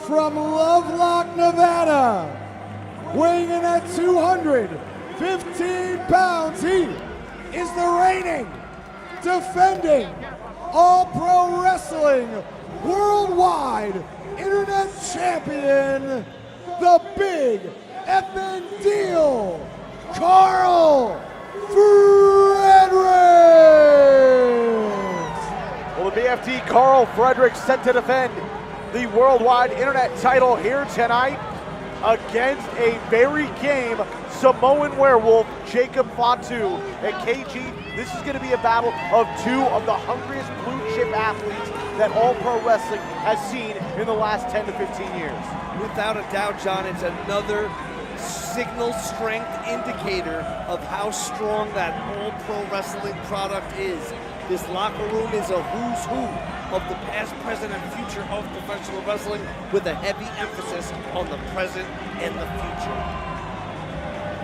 from Lovelock, Nevada, weighing in at 215 pounds, he is the reigning, defending All-Pro Wrestling Worldwide Internet Champion, the Big Effin' Deal, Karl Fredericks! Well, the BFD Karl Fredericks set to defend the Worldwide Internet title here tonight against a very game Samoan Werewolf, Jacob Fatu. And KG, this is going to be a battle of two of the hungriest blue chip athletes that All Pro Wrestling has seen in the last 10 to 15 years. Without a doubt, John, it's another signal strength indicator of how strong that All Pro Wrestling product is. This locker room is a who's who of the past, present, and future of professional wrestling, with a heavy emphasis on the present and the future.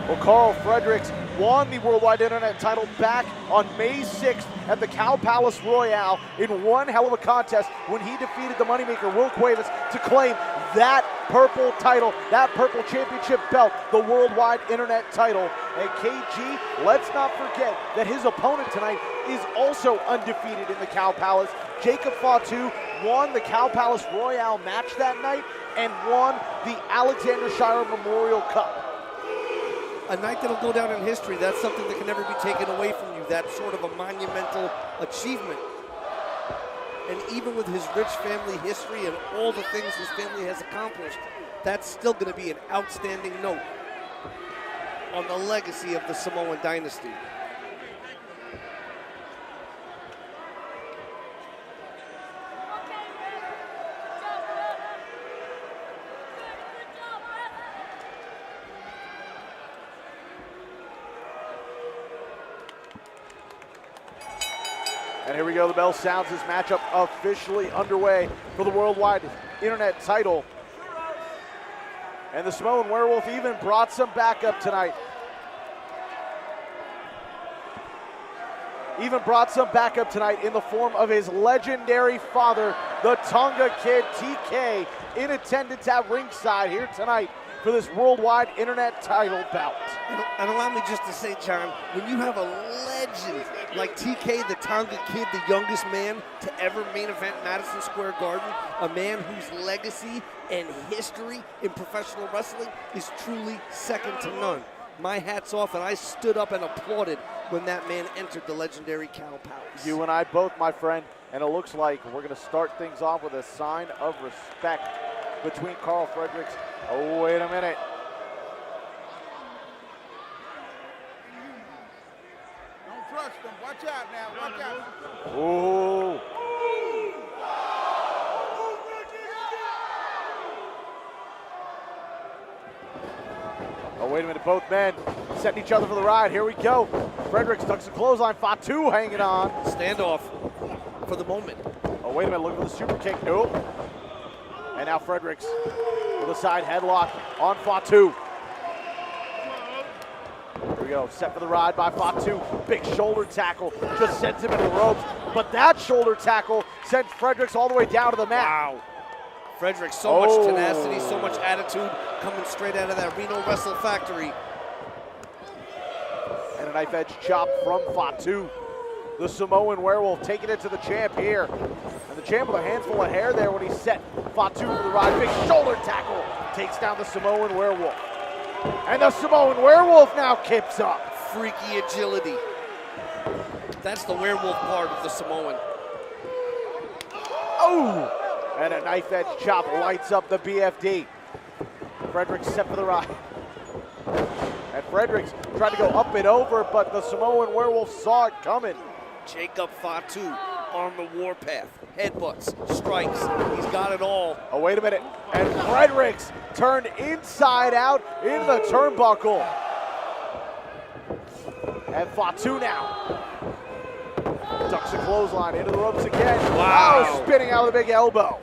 Well, Karl Fredericks won the Worldwide Internet title back on May 6th at the Cow Palace Royale in one hell of a contest when he defeated the moneymaker Will Cuevas to claim that purple title, that purple championship belt, the Worldwide Internet title. And KG, let's not forget that his opponent tonight is also undefeated in the Cow Palace. Jacob Fatu won the Cow Palace Royale match that night and won the Alexander Shire Memorial Cup. A night that'll go down in history. That's something that can never be taken away from you. That's sort of a monumental achievement. And even with his rich family history and all the things his family has accomplished, that's still going to be an outstanding note on the legacy of the Samoan dynasty. And here we go, the bell sounds, this matchup officially underway for the Worldwide Internet title. And the Samoan Werewolf even brought some backup tonight. In the form of his legendary father, the Tonga Kid TK, in attendance at ringside here tonight for this Worldwide Internet title bout. And allow me just to say, John, when you have a legend like TK, the Tonga Kid, the youngest man to ever main event Madison Square Garden, a man whose legacy and history in professional wrestling is truly second to none. My hat's off, and I stood up and applauded when that man entered the legendary Cow Palace. You and I both, my friend, and it looks like we're going to start things off with a sign of respect between Karl Fredericks. Oh, wait a minute. Don't trust them. Watch out now. Watch out. Ooh. Oh, wait a minute. Both men setting each other for the ride. Here we go. Fredericks ducks a clothesline. Fatu hanging on. Standoff for the moment. Oh, wait a minute. Look for the super kick. Nope. And now Fredericks with a side headlock on Fatu. Here we go, set for the ride by Fatu. Big shoulder tackle, just sends him into the ropes. But that shoulder tackle sends Fredericks all the way down to the mat. Wow. Fredericks, so much tenacity, so much attitude coming straight out of that Reno Wrestle Factory. And a knife edge chop from Fatu. The Samoan Werewolf taking it to the champ here. And the champ with a handful of hair there when he set Fatu for the ride. Big shoulder tackle takes down the Samoan Werewolf. And the Samoan Werewolf now kips up. Freaky agility. That's the werewolf part of the Samoan. Oh! And a knife edge chop lights up the BFD. Fredericks set for the ride. And Fredericks tried to go up and over, but the Samoan Werewolf saw it coming. Jacob Fatu on the warpath. Headbutts, strikes, he's got it all. Oh, wait a minute. And Fredericks turned inside out into the turnbuckle. And Fatu now ducks a clothesline into the ropes again. Wow. Oh, spinning out of the big elbow.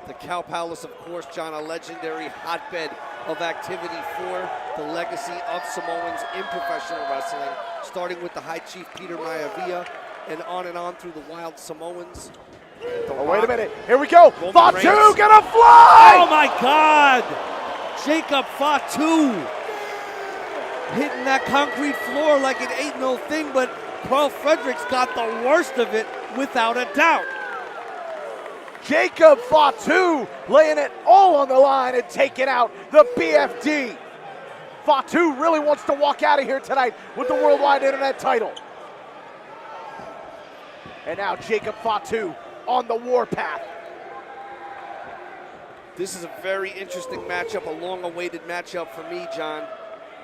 The Cow Palace, of course, John, a legendary hotbed of activity for the legacy of Samoans in professional wrestling, starting with the High Chief Peter Maivia and on through the Wild Samoans. Oh, wait a minute. Here we go. Fatu Reigns. gonna fly! Oh my God! Jacob Fatu hitting that concrete floor like it ain't no thing, but Karl Fredericks got the worst of it without a doubt. Jacob Fatu laying it all on the line and taking out the BFD. Fatu really wants to walk out of here tonight with the Worldwide Internet title. And now Jacob Fatu on the warpath. This is a very interesting matchup, a long-awaited matchup for me, John.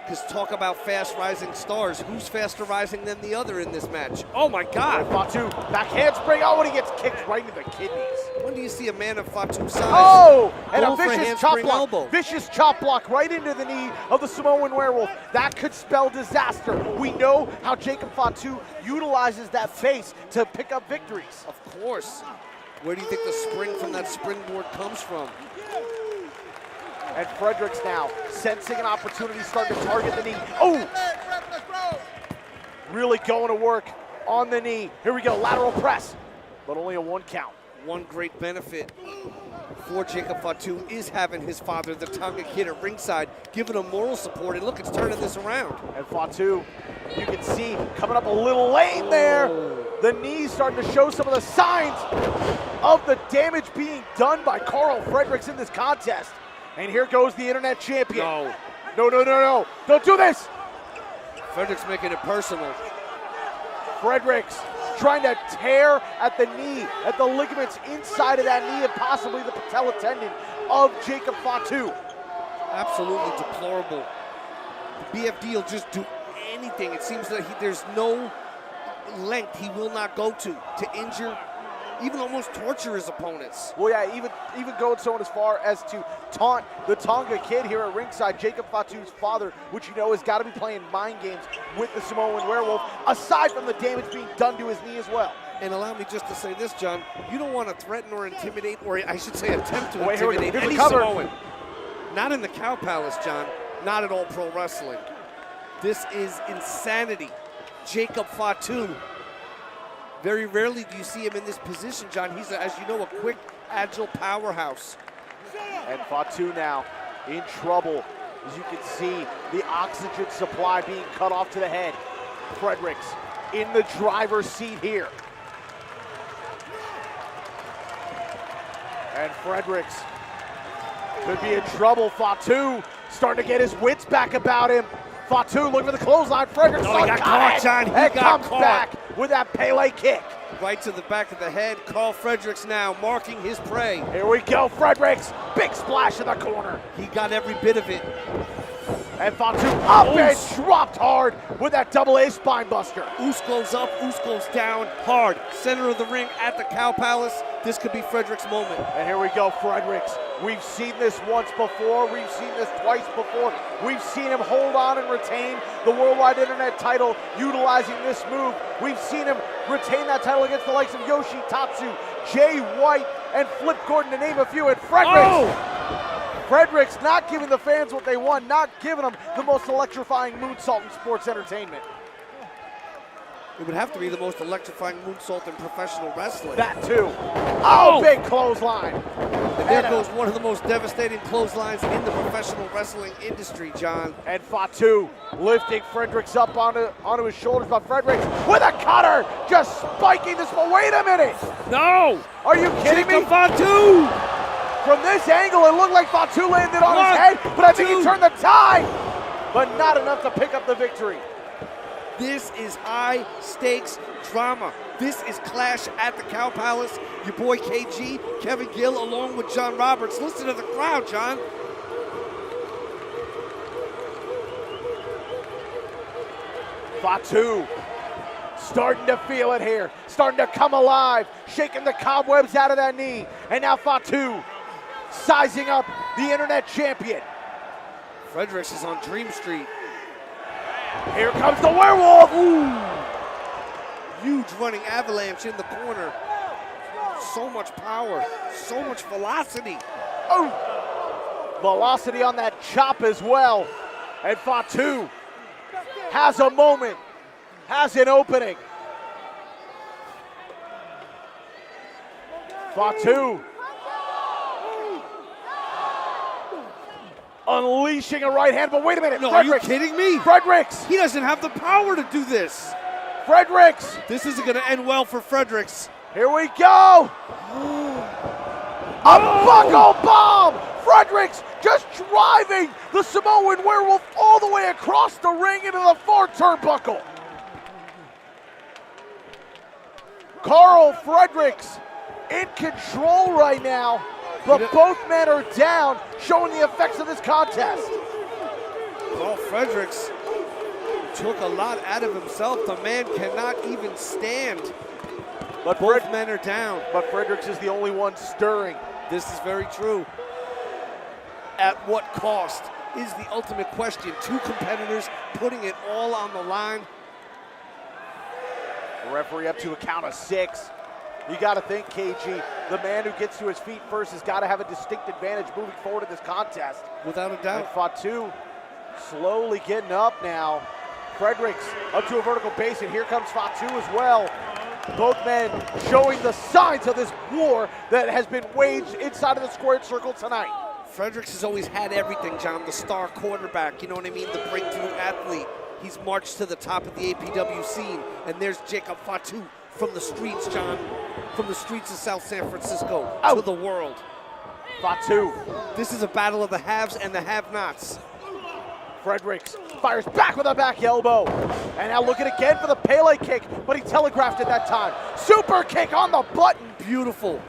Because talk about fast rising stars. Who's faster rising than the other in this match? Oh my God! Fatu, back handspring. Oh, and he gets kicked right into the kidneys. When do you see a man of Fatu's size? Oh, and go a for vicious chop block. elbow? Vicious chop block right into the knee of the Samoan Werewolf. That could spell disaster. We know how Jacob Fatu utilizes that face to pick up victories. Of course. Where do you think the spring from that springboard comes from? And Fredericks now sensing an opportunity, starting to target the knee. Oh! Really going to work on the knee. Here we go, lateral press, but only a 1 count. One great benefit for Jacob Fatu is having his father, the Tonga Kid, at ringside, giving him moral support. And look, it's turning this around. And Fatu, you can see coming up a little late there. The knee's starting to show some of the signs of the damage being done by Karl Fredericks in this contest. And here goes the Internet Champion. No. No. Don't do this. Fredericks making it personal. Fredericks trying to tear at the knee, at the ligaments inside of that knee and possibly the patella tendon of Jacob Fatu. Absolutely deplorable. The BFD will just do anything. It seems that there's no length he will not go to injure, even almost torture his opponents. Well, yeah, even going so as far as to taunt the Tonga Kid here at ringside, Jacob Fatu's father, which you know has got to be playing mind games with the Samoan Werewolf, aside from the damage being done to his knee as well. And allow me just to say this, John, you don't want to threaten or intimidate, or I should say attempt to Wait, intimidate here's any the cover. Samoan. Not in the Cow Palace, John. Not at All Pro Wrestling. This is insanity. Jacob Fatu. Very rarely do you see him in this position, John. He's, as you know, a quick, agile powerhouse. And Fatu now in trouble. As you can see, the oxygen supply being cut off to the head. Fredericks in the driver's seat here. And Fredericks could be in trouble. Fatu starting to get his wits back about him. Fatu looking for the clothesline. Fredericks he got caught, John. He got comes caught. back with that Pele kick. Right to the back of the head. Karl Fredericks now marking his prey. Here we go, Fredericks. Big splash in the corner. He got every bit of it. And Fatu up and dropped hard with that double A spine buster. Usko's up, Usko's down, hard. Center of the ring at the Cow Palace. This could be Fredericks' moment. And here we go, Fredericks. We've seen this once before. We've seen this twice before. We've seen him hold on and retain the Worldwide Internet title utilizing this move. We've seen him retain that title against the likes of Yoshi Tatsu, Jay White, and Flip Gordon, to name a few. And Fredericks not giving the fans what they want, not giving them the most electrifying moonsault in sports entertainment. It would have to be the most electrifying moonsault in professional wrestling. That too. Oh, big clothesline. And there goes one of the most devastating clotheslines in the professional wrestling industry, John. And Fatu lifting Fredericks up onto his shoulders, but Fredericks with a cutter, just spiking this. But wait a minute. No! Are you kidding me? Fatu! From this angle, it looked like Fatu landed on his head, but I think he turned the tide, but not enough to pick up the victory. This is high stakes drama. This is Clash at the Cow Palace. Your boy KG, Kevin Gill, along with John Roberts. Listen to the crowd, John. Fatu starting to feel it here, starting to come alive, shaking the cobwebs out of that knee. And now Fatu sizing up the Internet Champion. Fredericks is on Dream Street. Here comes the werewolf. Ooh. Huge running avalanche in the corner. So much power, so much velocity. Oh, velocity on that chop as well. And Fatu has a moment, has an opening. Fatu unleashing a right hand, but wait a minute. No, are you Fredericks. kidding me? Fredericks. He doesn't have the power to do this. Fredericks. This isn't going to end well for Fredericks. Here we go. A buckle bomb. Fredericks just driving the Samoan Werewolf all the way across the ring into the far turnbuckle. Karl Fredericks in control right now, but both men are down, showing the effects of this contest. Karl Fredericks took a lot out of himself. The man cannot even stand. But both men are down. But Fredericks is the only one stirring. This is very true. At what cost is the ultimate question. Two competitors putting it all on the line. The referee up to a count of 6. You got to think, KG, the man who gets to his feet first has got to have a distinct advantage moving forward in this contest. Without a doubt. And Fatu slowly getting up now. Fredericks up to a vertical base, and here comes Fatu as well. Both men showing the signs of this war that has been waged inside of the squared circle tonight. Fredericks has always had everything, John. The star quarterback, you know what I mean? The breakthrough athlete. He's marched to the top of the APW scene. And there's Jacob Fatu from the streets, John. From the streets of South San Francisco to the world. Fatu. This is a battle of the haves and the have-nots. Fredericks fires back with a back elbow. And now looking again for the Pele kick, but he telegraphed it that time. Super kick on the button. Beautiful.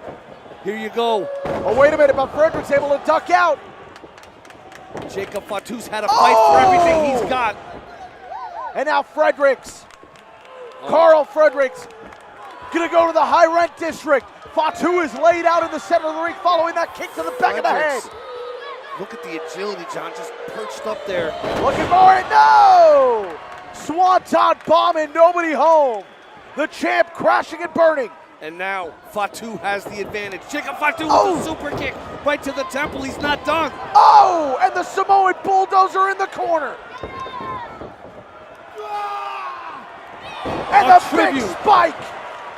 Here you go. Oh, wait a minute, but Fredericks able to duck out. Jacob Fatu's had to fight for everything he's got. And now Fredericks, Karl Fredericks, gonna go to the high rent district. Fatu is laid out in the center of the ring following that kick to the back of the head. Look at the agility, John, just perched up there. Looking for it, no! Swanton bomb and nobody home. The champ crashing and burning. And now Fatu has the advantage. Jacob Fatu with a super kick right to the temple. He's not done. Oh, and the Samoan bulldozer in the corner. And the big spike.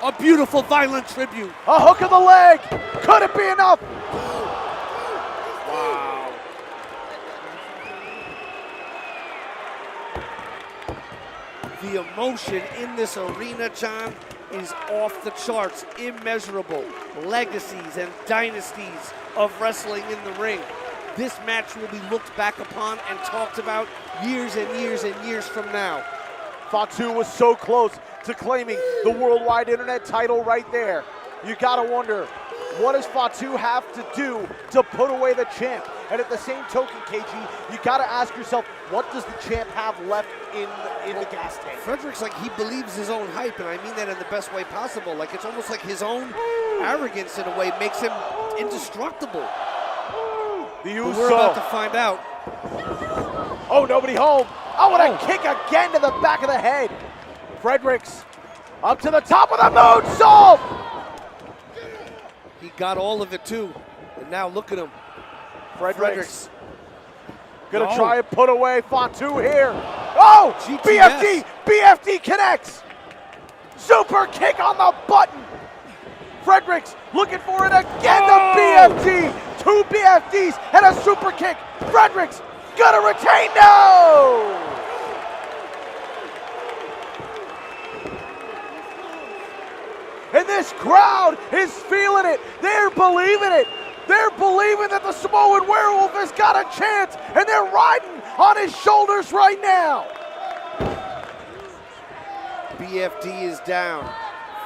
A beautiful, violent tribute. A hook of the leg. Could it be enough? Wow. The emotion in this arena, John, is off the charts. Immeasurable legacies and dynasties of wrestling in the ring. This match will be looked back upon and talked about years and years and years from now. Fatu was so close to claiming the worldwide internet title right there. You gotta wonder, what does Fatu have to do to put away the champ? And at the same token, KG, you gotta ask yourself, what does the champ have left in the gas tank? Fredericks, like, he believes his own hype, and I mean that in the best way possible. Like, it's almost like his own arrogance in a way makes him indestructible. But we're about to find out. Oh, nobody home. Oh, what a kick again to the back of the head. Fredericks up to the top of the moonsault. He got all of it too. And now look at him. Fredericks gonna try and put away Fatu here. Oh, BFD, BFD connects. Super kick on the button. Fredericks looking for it again, the BFD. 2 BFDs and a super kick. Fredericks gonna retain, no! And this crowd is feeling it. They're believing it. They're believing that the Samoan Werewolf has got a chance, and they're riding on his shoulders right now. BFD is down.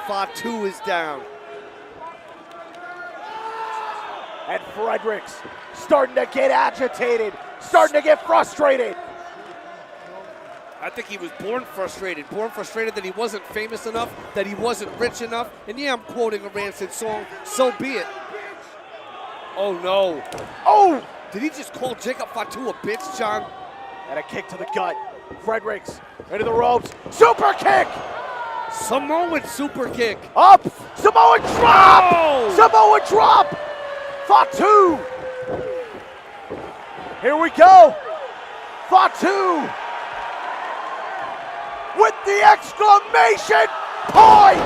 Fatu is down. And Fredericks starting to get agitated, starting to get frustrated. I think he was born frustrated that he wasn't famous enough, that he wasn't rich enough. And yeah, I'm quoting a Rancid song, so be it. Oh no. Oh! Did he just call Jacob Fatu a bitch, John? And a kick to the gut. Fredericks into the ropes. Super kick! Samoan super kick. Up! Samoan drop! Oh! Samoan drop! Fatu! Here we go! Fatu! With the exclamation point!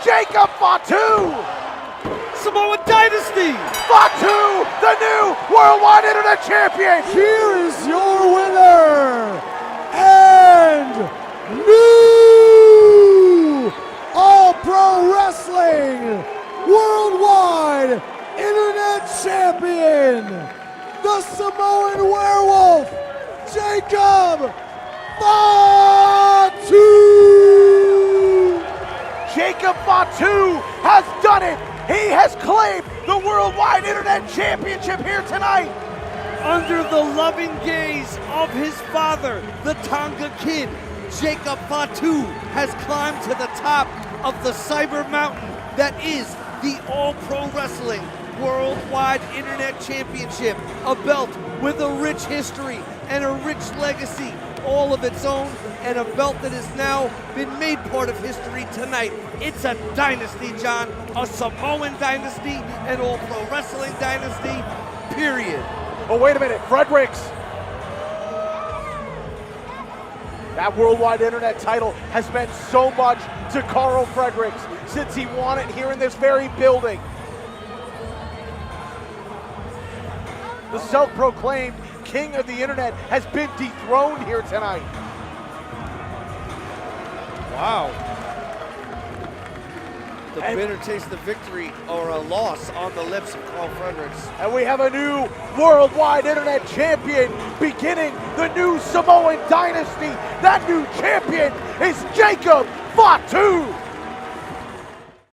Jacob Fatu Samoan Dynasty. Fatu, the new Worldwide Internet Champion. Here is your winner and new All Pro Wrestling Worldwide Internet Champion, the Samoan Werewolf, Jacob Fatu! Jacob Fatu has done it. He has claimed the Worldwide Internet Championship here tonight. Under the loving gaze of his father, the Tonga Kid, Jacob Fatu has climbed to the top of the cyber mountain that is the All Pro Wrestling Worldwide Internet Championship, a belt with a rich history and a rich legacy all of its own, and a belt that has now been made part of history tonight. It's a dynasty, John, a Samoan dynasty, an All Pro Wrestling dynasty, period. Oh, wait a minute, Fredericks. That Worldwide Internet title has meant so much to Karl Fredericks since he won it here in this very building. The self-proclaimed king of the internet has been dethroned here tonight. Wow. The bitter taste of victory or a loss on the lips of Karl Fredericks. And we have a new Worldwide Internet Champion beginning the new Samoan dynasty. That new champion is Jacob Fatu.